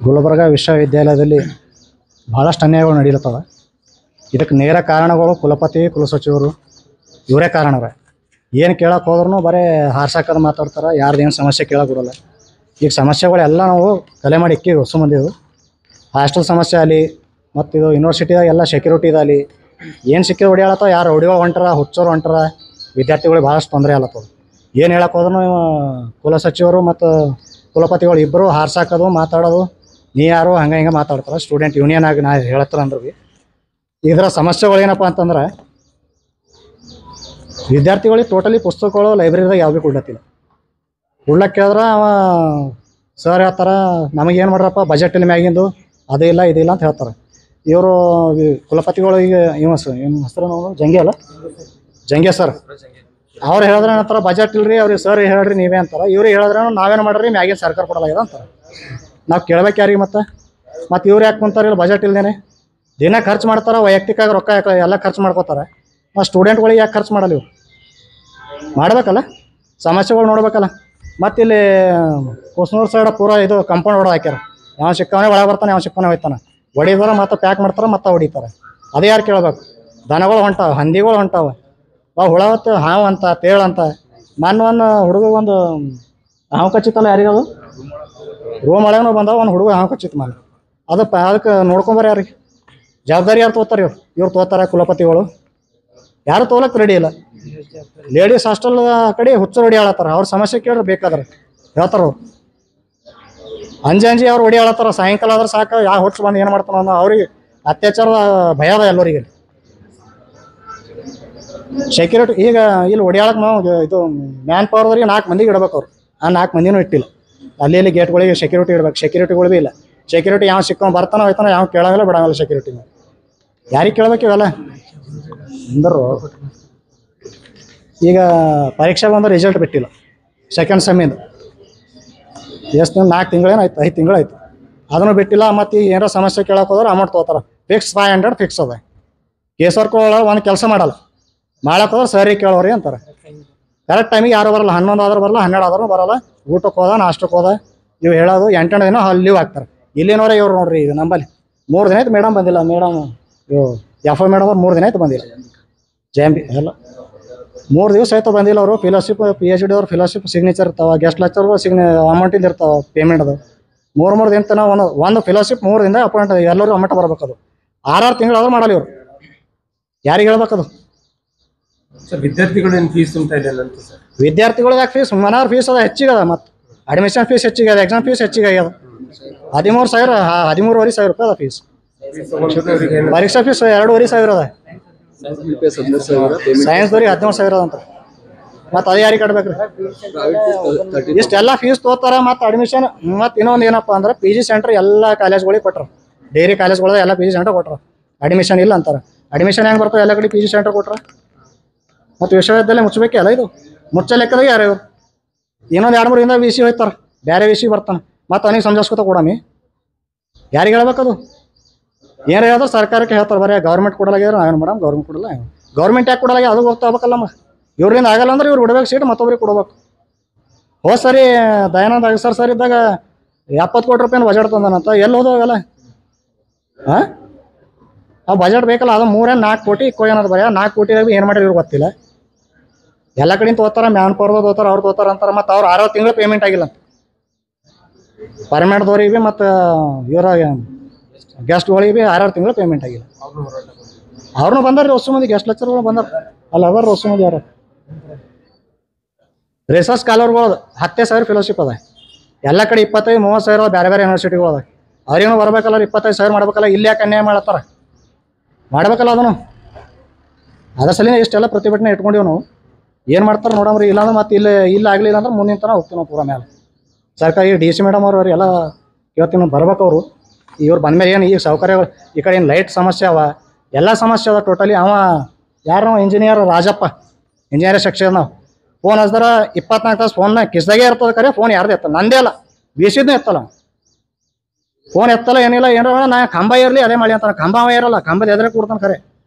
ಗುಲ್ಬರ್ಗ ವಿಶ್ವವಿದ್ಯಾಲಯದಲ್ಲಿ ಬಹಳಷ್ಟು ಅನ್ಯಾಯಗಳು ನಡೆಯುತ್ತವೆ. ಇದಕ್ಕೆ ನೇರ ಕಾರಣಗಳು ಕುಲಪತಿ ಕುಲಸಚಿವರು ಇವರೇ ಕಾರಣರ. ಏನು ಕೇಳಕ್ಕೆ ಹೋದ್ರೂ ಬರೀ ಹಾರ್ಸಕ್ಕದು ಮಾತಾಡ್ತಾರೆ, ಯಾರ್ದೇನು ಸಮಸ್ಯೆ ಕೇಳಕ್ಕೆ ಬಿಡೋಲ್ಲ. ಈಗ ಸಮಸ್ಯೆಗಳೆಲ್ಲ ನಾವು ಕಲೆ ಮಾಡಿ ಇಕ್ಕಿ ಹೊಸ ಮಂದಿವು. ಹಾಸ್ಟೆಲ್ ಸಮಸ್ಯೆ ಆಗಲಿ, ಮತ್ತು ಇದು ಯೂನಿವರ್ಸಿಟಿದಾಗ ಎಲ್ಲ ಸೆಕ್ಯೂರಿಟಿ ಇದಾಗಲಿ, ಏನು ಸಿಕ್ಕಿ ಹೊಡಿಯಾಳತ್ತವ, ಯಾರು ಹೊಡಿಯೋ ಹೊಂಟಾರ, ಹುಚ್ಚೋರು ಹೊಂಟಾರ, ವಿದ್ಯಾರ್ಥಿಗಳಿಗೆ ಭಾಳಷ್ಟು ತೊಂದರೆ ಆಗ್ಲತ್ತವ. ಏನು ಹೇಳಕ್ಕೆ ಹೋದ್ರೂ ಕುಲಸಚಿವರು ಮತ್ತು ಕುಲಪತಿಗಳು ಇಬ್ಬರು ಹಾರ್ಸಾಕೋದು ಮಾತಾಡೋದು, ನೀ ಯಾರು ಹಂಗೆ ಹಿಂಗೆ ಮಾತಾಡ್ತಾರೆ. ಸ್ಟೂಡೆಂಟ್ ಯೂನಿಯನ್ ಆಗಿ ನಾ ಹೇಳ್ತಾರೆ ಅಂದ್ರೆ ಭೀ ಇದರ ಸಮಸ್ಯೆಗಳು ಏನಪ್ಪ ಅಂತಂದ್ರೆ, ವಿದ್ಯಾರ್ಥಿಗಳಿಗೆ ಟೋಟಲಿ ಪುಸ್ತಕಗಳು ಲೈಬ್ರರಿದಾಗ ಯಾವ ಭೀ ಕೊಡ್ಲತ್ತಿಲ್ಲ. ಕೊಡ್ಲಕ್ಕೆ ಕೇಳಿದ್ರೆ ಅವ ಸರ್ ಹೇಳ್ತಾರೆ, ನಮಗೇನು ಮಾಡ್ರಪ್ಪ ಬಜೆಟಲ್ಲಿ ಮ್ಯಾಗಿಂದು ಅದು ಇಲ್ಲ ಇದಿಲ್ಲ ಅಂತ ಹೇಳ್ತಾರೆ. ಇವರು ಕುಲಪತಿಗಳು ಈಗ ಇವ ಹೆಸರು ಜಂಗೆ ಅಲ್ಲ, ಜಂಗೆ ಸರ್ ಅವ್ರು ಹೇಳಿದ್ರೆ ಏನಂತಾರ, ಬಜೆಟ್ ಇಲ್ರಿ ಅವ್ರಿಗೆ ಸರ್ ಹೇಳ್ರಿ ನೀವೇ ಅಂತಾರೆ. ಇವ್ರಿಗೆ ಹೇಳಿದ್ರೆ ನಾವೇನು ಮಾಡ್ರಿ ಮ್ಯಾಗಿನ ಸರ್ಕಾರ ಕೊಡಲಾಗಿದೆ ಅಂತಾರೆ. ನಾವು ಕೇಳ್ಬೇಕು ಯಾರಿಗೆ? ಮತ್ತು ಇವ್ರು ಯಾಕೆ ಕುಂತಾರೆ ಇಲ್ಲ ಬಜೆಟ್ ಇಲ್ದೇನೆ? ದಿನ ಖರ್ಚು ಮಾಡ್ತಾರೆ, ವೈಯಕ್ತಿಕವಾಗಿ ರೊಕ್ಕ ಎಲ್ಲ ಖರ್ಚು ಮಾಡ್ಕೋತಾರೆ. ನಾವು ಸ್ಟೂಡೆಂಟ್ಗಳಿಗೆ ಯಾಕೆ ಖರ್ಚು ಮಾಡಲ್ಲ? ಇವ್ರು ಮಾಡಬೇಕಲ್ಲ, ಸಮಸ್ಯೆಗಳು ನೋಡ್ಬೇಕಲ್ಲ. ಮತ್ತು ಇಲ್ಲಿ ಕುಸ್ನೂರು ಸೈಡ್ ಪೂರ ಇದು ಕಂಪೌಂಡ್ ಹೊಡೆದು ಹಾಕ್ಯಾರ. ಯಾವ ಸಿಕ್ಕವನೇ ಒಳಗೆ ಬರ್ತಾನೆ, ಯಾವ ಸಿಕ್ಕವನೇ ಹೋಗ್ತಾನೆ. ಹೊಡಿತಾರೆ ಮತ್ತು ಪ್ಯಾಕ್ ಮಾಡ್ತಾರೆ, ಮತ್ತೆ ಹೊಡಿತಾರೆ. ಅದೇ ಯಾರು ಕೇಳ್ಬೇಕು? ದನಗಳು ಹೊಂಟಾವೆ, ಹಂದಿಗಳು ಹೊಂಟಾವೆ, ಹುಳವತ್ತು ಹಾವು ಅಂತ ತೇಳಂತ. ಒಂದು ಹುಡುಗ ಒಂದು ಹಾವು ಕಚ್ಚಿತ್ತಲ್ಲ, ಯಾರಿಗದು ರೂಮ್ ಒಳಗೂ ಬಂದಾವ, ಒಂದು ಹುಡುಗ ಹಾವು ಕಚ್ಚಿತ್ತು ಮಾನ. ಅದಕ್ಕೆ ನೋಡ್ಕೊಂಬಾರ ಯಾರಿಗೆ ಜವಾಬ್ದಾರಿ ಯಾರು ತೋತಾರೆ? ಇವ್ರು ತೋತಾರೆ ಕುಲಪತಿಗಳು. ಯಾರು ತೋಲಕ್ಕೆ ರೆಡಿ ಇಲ್ಲ. ಲೇಡೀಸ್ ಹಾಸ್ಟೆಲ್ ಕಡೆ ಹುಚ್ಚರು ಹೊಡಿ ಆಳತ್ತಾರ. ಅವ್ರ ಸಮಸ್ಯೆ ಕೇಳ್ರೆ ಬೇಕಾದ್ರೆ ಹೇಳ್ತಾರ. ಅಂಜಿ ಅವ್ರು ಹೊಡಿ ಆಳತ್ತಾರ. ಸಾಯಂಕಾಲ ಆದ್ರೆ ಸಾಕು, ಯಾವ ಹುಚ್ಚು ಬಂದು ಏನು ಮಾಡ್ತಾನ ಅನ್ನೋ ಅವ್ರಿಗೆ ಅತ್ಯಾಚಾರದ ಭಯ ಅದ ಎಲ್ಲರಿಗೆ. ಸೆಕ್ಯೂರಿಟಿ ಈಗ ಇಲ್ಲಿ ಹೊಡಿಯಾಳಕ್ಕೆ ನಾವು ಇದು ಮ್ಯಾನ್ ಪವರ್ದವ್ರಿಗೆ 4 ಮಂದಿಗೆ ಇಡ್ಬೇಕು. ಅವ್ರು ಆ 4 ಮಂದಿನೂ ಇಟ್ಟಿಲ್ಲ. ಅಲ್ಲಿ ಗೇಟ್ಗಳಿಗೆ ಸೆಕ್ಯೂರಿಟಿ ಇಡ್ಬೇಕು. ಸೆಕ್ಯೂರಿಟಿಗಳು ಭೀ ಇಲ್ಲ. ಸೆಕ್ಯೂರಿಟಿ ಯಾವ ಸಿಕ್ಕೊಂಡು ಬರ್ತಾನೋ ಹೋಯ್ತಾನೋ, ಯಾವ ಕೇಳಾಗಲ್ಲ ಬಿಡಾಗಲ್ಲ. ಸೆಕ್ಯೂರಿಟಿ ಯಾರಿಗೆ ಕೇಳ್ಬೇಕು ಇವೆಲ್ಲ ಅಂದರು? ಈಗ ಪರೀಕ್ಷೆ ಬಂದ್ರೆ ರಿಸಲ್ಟ್ ಬಿಟ್ಟಿಲ್ಲ ಸೆಕೆಂಡ್ ಸೆಮ್ಮಿಂದು. ಎಷ್ಟು 4 ತಿಂಗಳೇನು ಆಯ್ತು, 5 ತಿಂಗಳಾಯ್ತು, ಅದನ್ನು ಬಿಟ್ಟಿಲ್ಲ. ಮತ್ತು ಈಗ ಏನಾರ ಸಮಸ್ಯೆ ಕೇಳಕ್ಕೆ ಹೋದ್ರೆ ಅಮೌಂಟ್ ತೊಗೋತಾರೆ. ಫಿಕ್ಸ್ 500 ಫಿಕ್ಸ್ ಅದ. ಕೇಸರ್ಕೊಳ್ಳೋ ಒಂದು ಕೆಲಸ ಮಾಡಲ್ಲ. ಮಾಡಕ್ಕೆ ಹೋದ್ರೆ ಸರಿ ಕೇಳೋರಿ ಅಂತಾರೆ. ಕರೆಕ್ಟ್ ಟೈಮಿಗೆ ಯಾರು ಬರಲ್ಲ. 11 ಆದ್ರೂ ಬರಲ್ಲ, 12 ಆದ್ರೂ ಬರಲ್ಲ. ಊಟಕ್ಕೆ ಹೋದ, ನಾಷ್ಟಕ್ಕೆ ಹೋದ, ಇವು ಹೇಳೋದು 8 ದಿನ ಅಲ್ಲಿ ಲೀವ್ ಆಗ್ತಾರೆ. ಇಲ್ಲಿನವರೇ ಇವ್ರು ನೋಡ್ರಿ. ಈಗ ನಂಬಲ್ಲಿ 3 ದಿನ ಆಯ್ತು ಮೇಡಮ್ ಬಂದಿಲ್ಲ. ಮೇಡಮ್ ಇವು ಎಫ್ ಐ ಮೇಡಮ್ ಅವ್ರು 3 ದಿನ ಆಯ್ತು ಬಂದಿಲ್ಲ. JMB ಎಲ್ಲ 3 ದಿವಸ ಆಯ್ತು ಬಂದಿಲ್ಲ. ಅವರು ಫೆಲೋಶಿಪ್ PhD ಅವ್ರು ಫೆಲೋಶಿಪ್ ಸಿಗ್ನೇಚರ್ ಇರ್ತಾವೆ, ಗೆಸ್ಟ್ ಲೆಕ್ಚರ್ ಅಮೌಂಟಿಂದ ಇರ್ತಾವೆ, ಪೇಮೆಂಟ್ ಅದು 3 ದಿನ ತನಕ ಒಂದು ಫೆಲೋಶಿಪ್ 3 ದಿನದ ಅಪಾಯಿಂಟ್. ಎಲ್ಲರೂ ಅಮೌಂಟ್ ಬರ್ಬೇಕದು. 6 ತಿಂಗಳು ಆದ್ರೂ ಮಾಡಲ್ಲ ಇವರು. ಯಾರಿಗೆ ಹೇಳ್ಬೇಕದು? ಸರ್ ವಿದ್ಯಾರ್ಥಿಗಳೇನು ಫೀಸ್ ಅಂತ ಇದೆ ಅಂತ ಸರ್? ವಿದ್ಯಾರ್ಥಿಗಳಿಗೆ ಯಾಕೆ ಫೀಸ್? ಮನಾರ್ ಫೀಸ್ ಅದ ಹೆಚ್ಚಿಗೆ ಅದ. ಮತ್ತು ಅಡ್ಮಿಷನ್ ಫೀಸ್ ಹೆಚ್ಚಿಗೆ ಅದ, ಎಕ್ಸಾಮ್ ಫೀಸ್ ಹೆಚ್ಚಿಗೆ ಆಗ್ಯದ. 13,000 13,500 ರೂಪಾಯಿ ಅದ ಫೀಸ್. ಪರೀಕ್ಷಾ ಫೀಸ್ 2,500 ಅದ. ಸೈನ್ಸ್ದವ್ರಿಗೆ 17,000 ಅಂತ. ಮತ್ತು ಅದು ಯಾರಿಗೆ ಕಟ್ಬೇಕ್ರಿ? ಇಷ್ಟೆಲ್ಲ ಫೀಸ್ ತೋತಾರ. ಮತ್ತು ಅಡ್ಮಿಷನ್ ಮತ್ತು ಇನ್ನೊಂದು ಏನಪ್ಪ ಅಂದ್ರೆ, PG ಸೆಂಟರ್ ಎಲ್ಲ ಕಾಲೇಜ್ಗಳಿಗೆ ಕೊಟ್ರ. ಡೈರಿ ಕಾಲೇಜ್ಗಳದ ಎಲ್ಲ PG ಸೆಂಟರ್ ಕೊಟ್ರ. ಅಡ್ಮಿಷನ್ ಇಲ್ಲ ಅಂತಾರೆ. ಅಡ್ಮಿಷನ್ ಹೆಂಗೆ ಬರ್ತವೆ? ಎಲ್ಲ ಕಡೆ PG ಸೆಂಟರ್ ಕೊಟ್ರ. ಮತ್ತು ವಿಶ್ವವಿದ್ಯಾಲಯ ಮುಚ್ಚಬೇಕೇ ಅಲ್ಲ ಇದು? ಮುಚ್ಚ ಲೆಕ್ಕದಾಗ ಯಾರು ಇವರು? ಇನ್ನೊಂದು 2-3 ದಿನ VC ಹೋಯ್ತಾರೆ, ಬೇರೆ VC ಬರ್ತಾನೆ. ಮತ್ತು ಅವನಿಗೆ ಸಮಜಾಸ್ಕೊತ ಕೊಡಮಿ. ಯಾರಿಗೆ ಹೇಳ್ಬೇಕದು? ಏನಾರು ಹೇಳಿದ್ರೆ ಸರ್ಕಾರಕ್ಕೆ ಹೇಳ್ತಾರೆ. ಬರೀ ಗೌರ್ಮೆಂಟ್ ಕೊಡಲಾಗ್ಯಾರ, ಏನು ಮೇಡಮ್ ಗೌರ್ಮೆಂಟ್ ಕೊಡಲ್ಲ. ಗೌರ್ಮೆಂಟ್ ಯಾಕೆ ಕೊಡಲಾಗ? ಅದು ಹೋಗ್ತಾ ಹೋಗ್ಬೇಕಲ್ಲಮ್ಮ. ಇವ್ರಿಂದ ಆಗಲ್ಲ ಅಂದ್ರೆ ಇವ್ರು ಬಿಡ್ಬೇಕು ಸೀಟ್, ಮತ್ತೊಬ್ರಿಗೆ ಕೊಡ್ಬೇಕು. ಹೋದ್ ಸರಿ ದಯಾನಂದ ಅಗಸರ್ ಸರ್ ಇದ್ದಾಗ 70 ಕೋಟಿ ರೂಪಾಯಿ ಬಜೆಟ್ ತಂದಾನಂತ. ಎಲ್ಲಿ ಹೋದವಾಗಲ್ಲ? ಹಾಂ, ಆ ಬಜೆಟ್ ಬೇಕಲ್ಲ. ಅದು 3-4 ಕೋಟಿ ಏನದು ಬರೀ 4 ಕೋಟಿದಾಗ ಏನು ಮಾಡಿರಿ ಇವ್ರಿಗೆ ಗೊತ್ತಿಲ್ಲ. ಎಲ್ಲ ಕಡೆಯಿಂದ ತೋತಾರ, ಮ್ಯಾನ್ ಪವರ್ದಾಗ ತೋತಾರ, ಅವ್ರು ತೋತಾರ ಅಂತಾರೆ. ಮತ್ತು ಅವ್ರು 6 ತಿಂಗಳು ಪೇಮೆಂಟ್ ಆಗಿಲ್ಲ ಅಂತ ಪರ್ಮನೆಂಟ್ದವ್ರಿಗೆ ಭೀ. ಮತ್ತು ಇವರ ಗೆಸ್ಟ್ಗಳಿಗೆ ಭೀ 6 ತಿಂಗಳು ಪೇಮೆಂಟ್ ಆಗಿಲ್ಲ. ಅವ್ರನ್ನೂ ಬಂದಾರ್ರಿ ಹೊಸ ಮಂದಿ, ಗೆಸ್ಟ್ ಲೆಕ್ಚರ್ಗಳು ಬಂದಾರ. ಅಲ್ಲಿ ಅದಾರ ಹೊಸ ಮಂದಿ. ಯಾರು ರಿಸರ್ಚ್ ಸ್ಕಾಲರ್ಗಳು 10,000 ಫೆಲೋಶಿಪ್ ಅದ. ಎಲ್ಲ ಕಡೆ 25-30,000 ಬೇರೆ ಬೇರೆ ಯೂನಿವರ್ಸಿಟಿಗಳು ಅದ. ಅವ್ರೇನು ಬರ್ಬೇಕಲ್ಲ, 25,000 ಮಾಡ್ಬೇಕಲ್ಲ. ಇಲ್ಲಿ ಯಾಕೆ ಅನ್ಯಾಯ ಮಾಡತ್ತಾರ? ಮಾಡ್ಬೇಕಲ್ಲ ಅದನ್ನು. ಅದ್ರ ಸಲಿನ ಇಷ್ಟೆಲ್ಲ ಪ್ರತಿಭಟನೆ ಇಟ್ಕೊಂಡಿವಿ ನಾವು. ಏನು ಮಾಡ್ತಾರೆ ನೋಡಮ್ರಿ. ಇಲ್ಲಾಂದ್ರೆ ಮತ್ತೆ ಇಲ್ಲಿ ಆಗಲಿಲ್ಲ ಅಂದ್ರೆ ಮುಂದಿನ ತನಕ ಹೋಗ್ತೀವಿ ನಾವು ಪೂರ ಮೇಲೆ. ಸರ್ಕಾರ DC ಮೇಡಮ್ ಅವ್ರು ಎಲ್ಲ ಇವತ್ತಿನ ಬರ್ಬೇಕು. ಅವರು ಇವ್ರು ಬಂದಮೇಲೆ ಏನು ಈಗ ಸೌಕರ್ಯಗಳು ಈ ಕಡೆ ಏನು ಲೈಟ್ ಸಮಸ್ಯೆ ಅವ, ಎಲ್ಲ ಸಮಸ್ಯೆ ಅದ ಟೋಟಲಿ. ಅವ ಯಾರು ಇಂಜಿನಿಯರ್ ರಾಜಪ್ಪ, ಇಂಜಿನಿಯರಿಂಗ್ ಸೆಕ್ಷನ್ ನಾವು ಫೋನ್ ಹಚ್ಚಿದ್ರೆ 24 ತಾಸು ಫೋನ್ನ ಕಿಸ್ದಾಗೆ ಇರ್ತದೆ. ಕರೆ ಫೋನ್ ಯಾರ್ದು ಎತ್ತಲ್ಲ, ನಂದೇ ಅಲ್ಲ, BCದೂ ಎತ್ತಲ್ಲ. ಫೋನ್ ಎತ್ತಲ್ಲ, ಏನಿಲ್ಲ. ಏನಾರ ನಾ ಕಂಬ ಇರಲಿ ಅದೇ ಮಾಡಿ ಅಂತಾನೆ. ಕಂಬ ಇರಲ್ಲ, ಕಂಬದ ಎದುರೇ ಕೊಡ್ತಾನೆ. ಖರೆ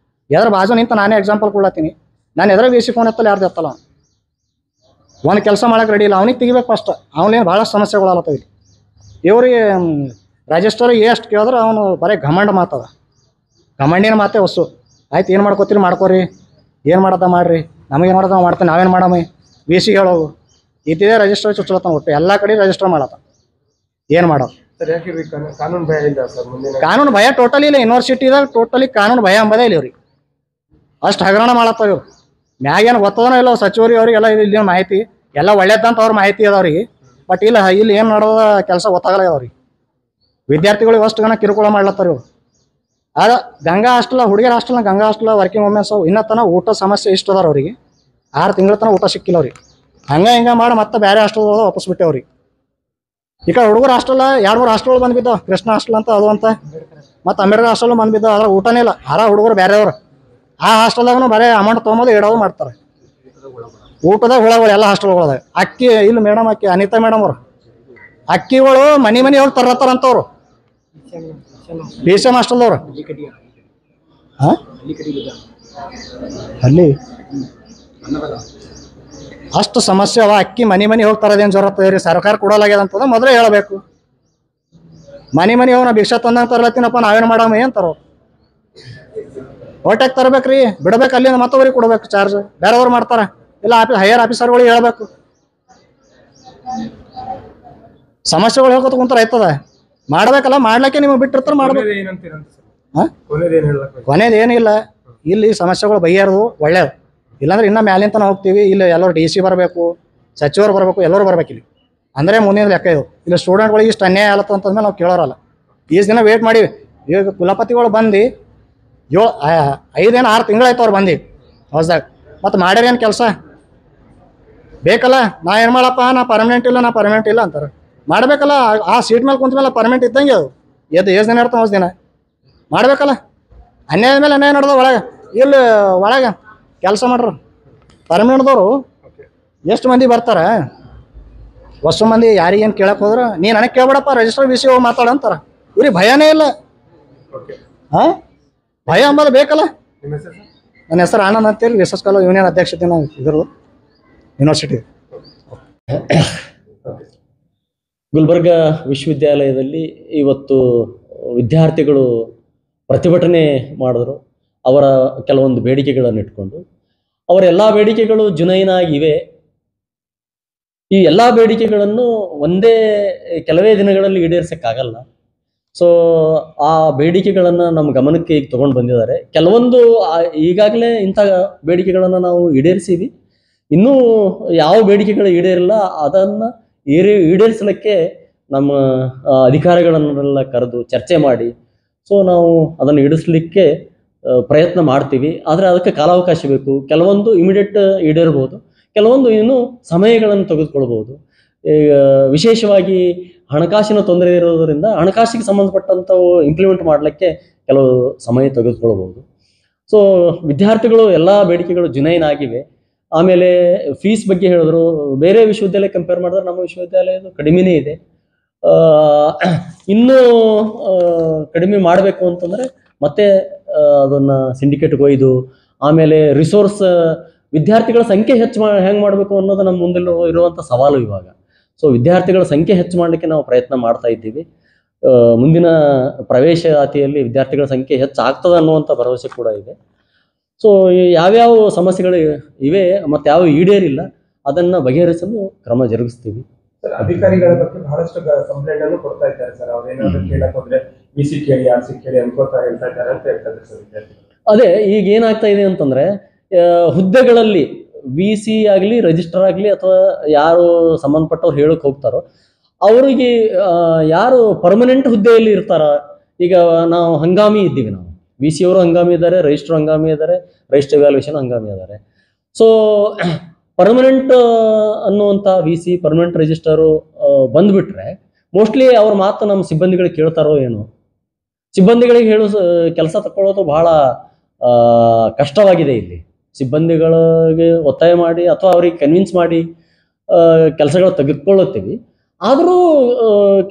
ಎದ್ರ ಬಾಜು ನಿಂತ ನಾನೇ ಎಕ್ಸಾಂಪಲ್ ಕೊಡ್ಲತ್ತೀನಿ. ನಾನು ಎದುರ BC ಫೋನ್ ಎತ್ತಲ್ಲ, ಯಾರ್ದು ಎತ್ತಲ್ಲ. ಒಂದು ಕೆಲಸ ಮಾಡಕ್ಕೆ ರೆಡಿ ಇಲ್ಲ, ಅವನಿಗೆ ತೆಗಿಬೇಕು ಫಸ್ಟ್. ಅವನೇನು ಭಾಳಷ್ಟು ಸಮಸ್ಯೆಗಳಾಗ್ಲತ್ತವ ಇಲ್ಲಿ. ಇವ್ರಿಗೆ ರಿಜಿಸ್ಟರ್ ಎಷ್ಟು ಕೇಳಿದ್ರೆ ಅವನು ಬರೀ ಘಮಂಡ ಮಾತದ, ಘಮಂಡಿನ ಮಾತೇ ಹೊಸು. ಆಯ್ತು ಏನು ಮಾಡ್ಕೋತೀರಿ ಮಾಡ್ಕೋರಿ, ಏನು ಮಾಡೋದ ಮಾಡಿರಿ, ನಮಗೇನು ಮಾಡೋದು ನಾವು ಮಾಡ್ತಾನೆ, ನಾವೇನು ಮಾಡಮ್ಮ ವಿ ಸಿ ಹೇಳೋವು ಇದ್ದಿದೆ. ರಿಜಿಸ್ಟರ್ ಚುಚ್ಚಲತ್ತ ಒಟ್ಟು ಎಲ್ಲ ಕಡೆ ರಿಜಿಸ್ಟರ್ ಮಾಡತ್ತ, ಏನು ಮಾಡೋದು? ಸರ್ ಯಾಕೆ ಕಾನೂನು ಭಯ ಇಲ್ಲ ಸರ್? ಮುಂದಿನ ಕಾನೂನು ಭಯ ಟೋಟಲಿ ಇಲ್ಲ. ಯೂನಿವರ್ಸಿಟಿದಾಗ ಟೋಟಲಿ ಕಾನೂನು ಭಯ ಅಂಬದೇ ಇಲ್ಲ ಇವ್ರಿಗೆ. ಅಷ್ಟು ಹಗರಣ ಮಾಡತ್ತಾವ ಇವ್ರು. ಮ್ಯಾಗೇನು ಗೊತ್ತದನೋ ಇಲ್ಲ ಸಚಿವರಿಗೆ ಅವ್ರಿಗೆಲ್ಲ ಇಲ್ಲಿ ಮಾಹಿತಿ ಎಲ್ಲ ಒಳ್ಳೇದಂತ ಅವ್ರ ಮಾಹಿತಿ ಅದ ಅವ್ರಿಗೆ. ಬಟ್ ಇಲ್ಲಿ ಏನು ಮಾಡೋದ ಕೆಲಸ ಗೊತ್ತಾಗಲ್ಲ ಅವ್ರಿಗೆ. ವಿದ್ಯಾರ್ಥಿಗಳಿಗೆ ಅಷ್ಟು ಗಣ ಕಿರುಕುಳ ಮಾಡ್ಲತ್ತಾರ ಇವ್ರು. ಆಗ ಗಂಗಾ ಹಾಸ್ಟೆಲ್, ಹುಡುಗಿಯರ ಹಾಸ್ಟೆಲ್ನ ಗಂಗಾ ಹಾಸ್ಟೆಲ್ ವರ್ಕಿಂಗ್ ವುಮೆನ್ಸ್ ಇನ್ನೂ ತನಕ ಊಟ ಸಮಸ್ಯೆ ಇಷ್ಟ ಅದಾರ ಅವ್ರಿಗೆ. 6 ತಿಂಗಳ ತನಕ ಊಟ ಸಿಕ್ಕಿಲ್ಲ ಅವ್ರಿಗೆ. ಹಿಂಗೆ ಮಾಡಿ ಮತ್ತೆ ಬೇರೆ ಹಾಸ್ಟೆಲ್ ವಾಪಸ್ಬಿಟ್ಟೆ ಅವ್ರಿಗೆ. ಈ ಕಡೆ ಹುಡುಗರ ಹಾಸ್ಟೆಲ್ 2-3 ಹಾಸ್ಟೆಲ್ ಬಂದ್ಬಿದ್ದಾವ. ಕೃಷ್ಣ ಹಾಸ್ಟೆಲ್ ಅಂತ ಅದು ಅಂತ, ಮತ್ತು ಅಂಬೇಡ್ಕರ್ ಹಾಸ್ಟೆಲ್ ಬಂದ್ಬಿದ್ದಾವ. ಅದ್ರ ಊಟನೇ ಇಲ್ಲ. ಹುಡುಗರು ಬೇರೆಯವ್ರು ಆ ಹಾಸ್ಟೆಲ್ದಾಗೂ ಬರೀ ಅಮೌಂಟ್ ತೊಗೊಂಬೋದು ಇಡೋದು ಮಾಡ್ತಾರೆ. ಊಟದಾಗ ಹುಳಗಳು ಎಲ್ಲ ಹಾಸ್ಟೆಲ್ಗಳದಾಗ. ಅಕ್ಕಿ ಇಲ್ಲಿ ಮೇಡಮ್ ಅಕ್ಕಿ ಅನಿತಾ ಮೇಡಮ್ ಅವರು ಅಕ್ಕಿಗಳು ಮನೆ ಹೋಗಿ ತರತ್ತಾರಂತವ್ರು BCM ಹಾಸ್ಟೆಲ್ದವ್ರು. ಹಾಂ ಅಲ್ಲಿ ಅಷ್ಟು ಸಮಸ್ಯೆ ಅವ. ಅಕ್ಕಿ ಮನೆ ಹೋಗಿ ತರೋದೇನು ಜೋರತ್ತದ ರೀ? ಸರ್ಕಾರ ಕೊಡೋಲಾಗ್ಯದ ಅಂತದ ಮೊದಲೇ ಹೇಳಬೇಕು. ಮನೆ ಹೋಗಿ ನಾ ಭಿಕ್ಷಾ ತಂದಂಗೆ ತರ್ಲತ್ತೀನಪ್ಪ, ನಾವೇನು ಮಾಡಮ್ಮ ಏನ್ತಾರೋ? ಓಟ್ಯಾಗ ತರಬೇಕ್ರಿ, ಬಿಡಬೇಕು ಅಲ್ಲಿಂದ ಮತ್ತೊಬ್ಬರಿಗೆ ಕೊಡ್ಬೇಕು ಚಾರ್ಜ್. ಬೇರೆದವ್ರು ಮಾಡ್ತಾರೆ ಇಲ್ಲ, ಹೈಯರ್ ಆಫೀಸರ್ಗಳಿಗೆ ಹೇಳ್ಬೇಕು. ಸಮಸ್ಯೆಗಳು ಹೇಳ್ಕೊತ ಕುಂತಾರೆ ಆಯ್ತದ. ಮಾಡ್ಬೇಕಲ್ಲ, ಮಾಡ್ಲಿಕ್ಕೆ ನಿಮಗೆ ಬಿಟ್ಟಿರ್ತಾರೆ ಮಾಡ್ಬೇಕು. ಹಾಂ ಕೊನೆಯದು ಏನಿಲ್ಲ. ಇಲ್ಲಿ ಸಮಸ್ಯೆಗಳು ಬಗೆಹರಿದು ಒಳ್ಳೇದು. ಇಲ್ಲಾಂದ್ರೆ ಇನ್ನೂ ಮ್ಯಾಲಿಂತನ ಹೋಗ್ತೀವಿ. ಇಲ್ಲಿ ಎಲ್ಲರೂ DC ಬರಬೇಕು, ಸಚಿವರು ಬರಬೇಕು, ಎಲ್ಲರೂ ಬರ್ಬೇಕು ಇಲ್ಲಿ. ಅಂದರೆ ಮುಂದಿನ ಲೆಕ್ಕ ಇದು. ಇಲ್ಲಿ ಸ್ಟೂಡೆಂಟ್ಗಳಿಗೆ ಇಷ್ಟು ಅನ್ಯಾಯ ಆಲತ್ತ ಅಂತಂದ್ಮೇಲೆ ನಾವು ಕೇಳೋರಲ್ಲ. ಈಸ್ ದಿನ ವೇಟ್ ಮಾಡಿವಿ. ಈಗ ಕುಲಪತಿಗಳು ಬಂದು 5-6 ತಿಂಗಳಾಯ್ತು ಅವ್ರು ಬಂದು ಹೊಸದಾಗ. ಮತ್ತು ಮಾಡ್ಯಾರೇನು ಕೆಲಸ ಬೇಕಲ್ಲ? ನಾ ಏನು ಮಾಡಪ್ಪ, ನಾ ಪರ್ಮನೆಂಟ್ ಇಲ್ಲ ಅಂತಾರೆ. ಮಾಡಬೇಕಲ್ಲ. ಆ ಸೀಟ್ ಮೇಲೆ ಕುಂತ ಮೇಲೆ ಪರ್ಮನೆಂಟ್ ಇದ್ದಂಗೆ ಅದು. ಎಷ್ಟು ದಿನ ಇರ್ತಾವೆ ದಿನ ಮಾಡಬೇಕಲ್ಲ. ಅನ್ಯಾಯ ಮೇಲೆ ಅನ್ಯಾಯ ನಡೆದ ಒಳಗೆ. ಇಲ್ಲಿ ಒಳಗೆ ಕೆಲಸ ಮಾಡ್ರು ಪರ್ಮನೆಂಟ್ದವರು ಎಷ್ಟು ಮಂದಿ ಬರ್ತಾರೆ? ಹೊಸ ಮಂದಿ ಯಾರಿಗೇನು ಕೇಳಕ್ಕೆ ಹೋದ್ರೆ ನೀ ನನಗೆ ಕೇಳ್ಬೇಡಪ್ಪ, ರಿಜಿಸ್ಟರ್ BC ಹೋಗಿ ಮಾತಾಡಂತಾರೆ. ಇವ್ರಿಗೆ ಭಯನೇ ಇಲ್ಲ. ಹಾಂ, ಭಯ ಅಂಬದು ಬೇಕಲ್ಲ. ನನ್ನ ಹೆಸರು ಆನಂದ್ ಅಂತೇಳಿ ರಿಸರ್ಚ್ ಕಾಲೇಜ್ ಯೂನಿಯನ್ ಅಧ್ಯಕ್ಷತೆ ಇದ್ರು ಯೂನಿವರ್ಸಿಟಿ. ಗುಲ್ಬರ್ಗ ವಿಶ್ವವಿದ್ಯಾಲಯದಲ್ಲಿ ಇವತ್ತು ವಿದ್ಯಾರ್ಥಿಗಳು ಪ್ರತಿಭಟನೆ ಮಾಡಿದ್ರು. ಅವರ ಕೆಲವೊಂದು ಬೇಡಿಕೆಗಳನ್ನು ಇಟ್ಕೊಂಡು. ಅವರ ಎಲ್ಲ ಬೇಡಿಕೆಗಳು ಜುನೈನಾಗಿವೆ. ಈ ಎಲ್ಲ ಬೇಡಿಕೆಗಳನ್ನು ಕೆಲವೇ ದಿನಗಳಲ್ಲಿ ಈಡೇರಿಸೋಕ್ಕಾಗಲ್ಲ. ಸೊ ಆ ಬೇಡಿಕೆಗಳನ್ನು ನಮ್ಮ ಗಮನಕ್ಕೆ ಈಗ ತೊಗೊಂಡು ಬಂದಿದ್ದಾರೆ. ಕೆಲವೊಂದು ಈಗಾಗಲೇ ಇಂಥ ಬೇಡಿಕೆಗಳನ್ನು ನಾವು ಈಡೇರಿಸಿವಿ. ಇನ್ನೂ ಯಾವ ಬೇಡಿಕೆಗಳು ಈಡೇರಿಲ್ಲ, ಅದನ್ನು ಈಡೇರಿಸಲಿಕ್ಕೆ ನಮ್ಮ ಅಧಿಕಾರಿಗಳನ್ನೆಲ್ಲ ಕರೆದು ಚರ್ಚೆ ಮಾಡಿ ಸೊ ನಾವು ಅದನ್ನು ಈಡೇರಿಸಲಿಕ್ಕೆ ಪ್ರಯತ್ನ ಮಾಡ್ತೀವಿ. ಆದರೆ ಅದಕ್ಕೆ ಕಾಲಾವಕಾಶ ಬೇಕು. ಕೆಲವೊಂದು ಇಮಿಡಿಯೇಟ್ ಈಡೇರ್ಬೋದು, ಕೆಲವೊಂದು ಇನ್ನೂ ಸಮಯಗಳನ್ನು ತೆಗೆದುಕೊಳ್ಬೋದು. ವಿಶೇಷವಾಗಿ ಹಣಕಾಸಿನ ತೊಂದರೆ ಇರೋದರಿಂದ ಹಣಕಾಸಿಗೆ ಸಂಬಂಧಪಟ್ಟಂಥವು ಇಂಪ್ಲಿಮೆಂಟ್ ಮಾಡಲಿಕ್ಕೆ ಕೆಲವು ಸಮಯ ತೆಗೆದುಕೊಳ್ಬೋದು. ಸೊ ವಿದ್ಯಾರ್ಥಿಗಳು ಎಲ್ಲ ಬೇಡಿಕೆಗಳು ಜುನೈನ್ ಆಗಿವೆ. ಆಮೇಲೆ ಫೀಸ್ ಬಗ್ಗೆ ಹೇಳಿದ್ರು. ಬೇರೆ ವಿಶ್ವವಿದ್ಯಾಲಯ ಕಂಪೇರ್ ಮಾಡಿದ್ರೆ ನಮ್ಮ ವಿಶ್ವವಿದ್ಯಾಲಯದು ಕಡಿಮೆನೇ ಇದೆ. ಇನ್ನೂ ಕಡಿಮೆ ಮಾಡಬೇಕು ಅಂತಂದರೆ ಮತ್ತೆ ಅದನ್ನು ಸಿಂಡಿಕೇಟ್ಗೆ ಒಯ್ದು ಆಮೇಲೆ ರಿಸೋರ್ಸ್ ವಿದ್ಯಾರ್ಥಿಗಳ ಸಂಖ್ಯೆ ಹೆಚ್ಚು ಹೆಂಗೆ ಮಾಡಬೇಕು ಅನ್ನೋದು ನಮ್ಮ ಮುಂದೆ ಇರುವಂಥ ಸವಾಲು ಇವಾಗ. ಸೊ ವಿದ್ಯಾರ್ಥಿಗಳ ಸಂಖ್ಯೆ ಹೆಚ್ಚು ಮಾಡಲಿಕ್ಕೆ ನಾವು ಪ್ರಯತ್ನ ಮಾಡ್ತಾ ಇದ್ದೀವಿ. ಮುಂದಿನ ಪ್ರವೇಶಾತಿಯಲ್ಲಿ ವಿದ್ಯಾರ್ಥಿಗಳ ಸಂಖ್ಯೆ ಹೆಚ್ಚಾಗ್ತದೆ ಅನ್ನುವಂಥ ಭರವಸೆ ಕೂಡ ಇದೆ. ಸೊ ಯಾವ್ಯಾವ ಸಮಸ್ಯೆಗಳು ಇವೆ ಮತ್ತು ಯಾವ ಈಡೇರಿಲ್ಲ ಅದನ್ನು ಬಗೆಹರಿಸಲು ಕ್ರಮ ಜರುಗಿಸ್ತೀವಿ. ಸರ್, ಅಧಿಕಾರಿಗಳ ಬಗ್ಗೆ ಬಹಳಷ್ಟು ಕಂಪ್ಲೇಂಟ್ ಅನ್ನು ಕೊಡ್ತಾ ಇದ್ದಾರೆ ಸರ್. ಅವ್ರೇನಾದ್ರು ಕೇಳಕ್ ಹೋದ್ರೆ BC ಕೇಳಿ RC ಕೇಳಿ ಅನ್ಕೋತಾ ಹೇಳ್ತಾ ಇದ್ದಾರೆ ಅಂತ ಹೇಳ್ತಾರೆ ಸರ್ ವಿದ್ಯಾರ್ಥಿಗಳು. ಅದೇ ಈಗ ಏನಾಗ್ತಾ ಇದೆ ಅಂತಂದ್ರೆ ಹುದ್ದೆಗಳಲ್ಲಿ VC ಆಗಲಿ ರಿಜಿಸ್ಟರ್ ಆಗಲಿ ಅಥವಾ ಯಾರು ಸಂಬಂಧಪಟ್ಟವ್ರು ಹೇಳಕ್ ಹೋಗ್ತಾರೋ ಅವರಿಗೆ ಯಾರು ಪರ್ಮನೆಂಟ್ ಹುದ್ದೆಯಲ್ಲಿ ಇರ್ತಾರ. ಈಗ ನಾವು ಹಂಗಾಮಿ ಇದ್ದೀವಿ, ನಾವು VC ಅವರು ಹಂಗಾಮಿ ಇದ್ದಾರೆ, ರಿಜಿಸ್ಟರ್ ಹಂಗಾಮಿ ಇದ್ದಾರೆ, ರಿಜಿಸ್ಟರ್ ವ್ಯಾಲ್ಯೂಯೇಷನ್ ಹಂಗಾಮಿ ಇದ್ದಾರೆ. ಸೊ ಪರ್ಮನೆಂಟ್ ಅನ್ನುವಂಥ VC ಪರ್ಮನೆಂಟ್ ರಿಜಿಸ್ಟರು ಬಂದ್ಬಿಟ್ರೆ ಮೋಸ್ಟ್ಲಿ ಅವ್ರ ಮಾತು ನಮ್ಮ ಸಿಬ್ಬಂದಿಗಳಿಗೆ ಕೇಳ್ತಾರೋ ಏನೋ. ಸಿಬ್ಬಂದಿಗಳಿಗೆ ಕೆಲಸ ತಗೊಳ್ಳೋದು ಬಹಳ ಕಷ್ಟವಾಗಿದೆ. ಇಲ್ಲಿ ಸಿಬ್ಬಂದಿಗಳಿಗೆ ಒತ್ತಾಯ ಮಾಡಿ ಅಥವಾ ಅವ್ರಿಗೆ ಕನ್ವಿನ್ಸ್ ಮಾಡಿ ಕೆಲಸಗಳು ತೆಗೆದುಕೊಳ್ಳುತ್ತೀವಿ. ಆದರೂ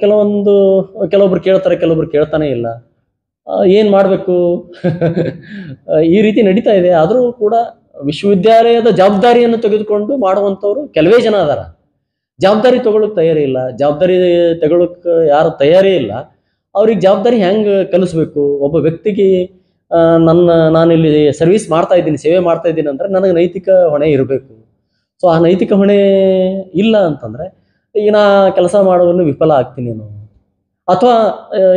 ಕೆಲವೊಬ್ರು ಕೇಳ್ತಾರೆ, ಕೆಲವೊಬ್ರು ಕೇಳ್ತಾನೆ ಇಲ್ಲ. ಏನು ಮಾಡಬೇಕು ಈ ರೀತಿ ನಡೀತಾ ಇದೆ. ಆದರೂ ಕೂಡ ವಿಶ್ವವಿದ್ಯಾಲಯದ ಜವಾಬ್ದಾರಿಯನ್ನು ತೆಗೆದುಕೊಂಡು ಮಾಡುವಂಥವ್ರು ಕೆಲವೇ ಜನ ಅದಾರ. ಜವಾಬ್ದಾರಿ ತಗೊಳಕ್ ತಯಾರಿ ಇಲ್ಲ. ಜವಾಬ್ದಾರಿ ತಗೊಳಕ್ ಯಾರು ತಯಾರಿ ಇಲ್ಲ, ಅವ್ರಿಗೆ ಜವಾಬ್ದಾರಿ ಹೆಂಗೆ ಕಲಿಸ್ಬೇಕು? ಒಬ್ಬ ವ್ಯಕ್ತಿಗೆ ನಾನಿಲ್ಲಿ ಸರ್ವಿಸ್ ಮಾಡ್ತಾ ಇದ್ದೀನಿ, ಸೇವೆ ಮಾಡ್ತಾ ಇದ್ದೀನಿ ಅಂದ್ರೆ ನನಗೆ ನೈತಿಕ ಹೊಣೆ ಇರಬೇಕು. ಸೊ ಆ ನೈತಿಕ ಹೊಣೆ ಇಲ್ಲ ಅಂತಂದ್ರೆ ಈಗ ನಾ ಕೆಲಸ ಮಾಡೋದನ್ನು ವಿಫಲ ಆಗ್ತೀನಿ ನಾನು. ಅಥವಾ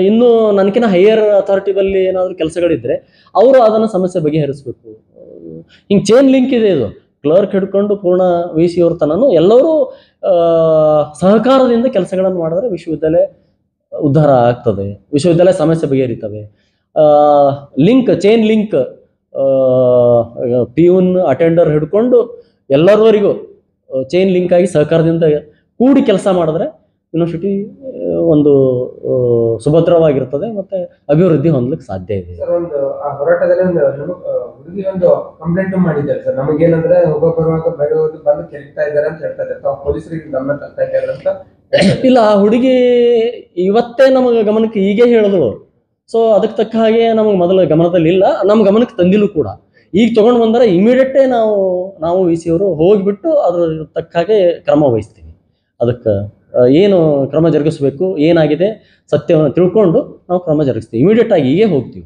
ಇನ್ನೂ ನನಗಿನ ಹೈಯರ್ ಅಥಾರಿಟಿದಲ್ಲಿ ಏನಾದರೂ ಕೆಲಸಗಳಿದ್ರೆ ಅವರು ಅದನ್ನು ಸಮಸ್ಯೆ ಬಗೆಹರಿಸ್ಬೇಕು. ಹಿಂಗೆ ಚೈನ್ ಲಿಂಕ್ ಇದೆ ಇದು. ಕ್ಲರ್ಕ್ ಹಿಡ್ಕೊಂಡು ಪೂರ್ಣ VC ಅವ್ರ ತನನು ಎಲ್ಲರೂ ಸಹಕಾರದಿಂದ ಕೆಲಸಗಳನ್ನು ಮಾಡಿದ್ರೆ ವಿಶ್ವವಿದ್ಯಾಲಯ ಉದ್ಧಾರ ಆಗ್ತದೆ, ವಿಶ್ವವಿದ್ಯಾಲಯ ಸಮಸ್ಯೆ ಬಗೆಹರಿತವೆ. ಚೈನ್ ಲಿಂಕ್ ಪಿಯೂನ್ ಅಟೆಂಡರ್ ಹಿಡ್ಕೊಂಡು ಎಲ್ಲರವರೆಗೂ ಚೈನ್ ಲಿಂಕ್ ಆಗಿ ಸಹಕಾರದಿಂದ ಕೂಡಿ ಕೆಲಸ ಮಾಡಿದ್ರೆ ಯೂನಿವರ್ಸಿಟಿ ಒಂದು ಸುಭದ್ರವಾಗಿರ್ತದೆ ಮತ್ತೆ ಅಭಿವೃದ್ಧಿ ಹೊಂದಲಿಕ್ಕೆ ಸಾಧ್ಯ ಇದೆ. ಸರ್, ಒಂದು ಆ ಹೋರಾಟದಲ್ಲಿ ಒಂದು ಹುಡುಗಿ ಒಂದು ಕಂಪ್ಲೇಂಟ್ ಮಾಡಿದ್ದಾರೆ ಸರ್. ನಮಗೇನಂದ್ರೆ ಬರುವಾಗ ಬರೋದು ಬಂದು ಕೆಲ್ತಾ ಇದ್ದಾರೆ ಅಂತ ಹೇಳ್ತಾ ಇದ್ದಾರೆ. ಪೊಲೀಸರಿಗೆ ಗಮನ ತರ್ತಾ ಇದ್ದಾರೆ ಅಂತ. ಇಲ್ಲ, ಆ ಹುಡುಗಿ ಇವತ್ತೇ ನಮಗೆ ಗಮನಕ್ಕೆ ಹೀಗೆ ಹೇಳಿದ್ರು. ಸೊ ಅದಕ್ಕೆ ತಕ್ಕ ಹಾಗೆ ನಮಗೆ ಮೊದಲ ಗಮನದಲ್ಲಿ ಇಲ್ಲ, ನಮ್ಮ ಗಮನಕ್ಕೆ ತಂದಿಲ್ಲೂ ಕೂಡ. ಈಗ ತಗೊಂಡು ಬಂದರೆ ಇಮಿಡಿಯೇಟೇ ನಾವು VC ಅವರು ಹೋಗಿಬಿಟ್ಟು ಅದ್ರ ತಕ್ಕ ಹಾಗೆ ಕ್ರಮ ವಹಿಸ್ತೀವಿ. ಅದಕ್ಕೆ ಏನು ಕ್ರಮ ಜರುಗಿಸ್ಬೇಕು, ಏನಾಗಿದೆ ಸತ್ಯವನ್ನು ತಿಳ್ಕೊಂಡು ನಾವು ಕ್ರಮ ಜರುಗಿಸ್ತೀವಿ. ಇಮಿಡಿಯೇಟ್ ಆಗಿ ಹೀಗೆ ಹೋಗ್ತೀವಿ.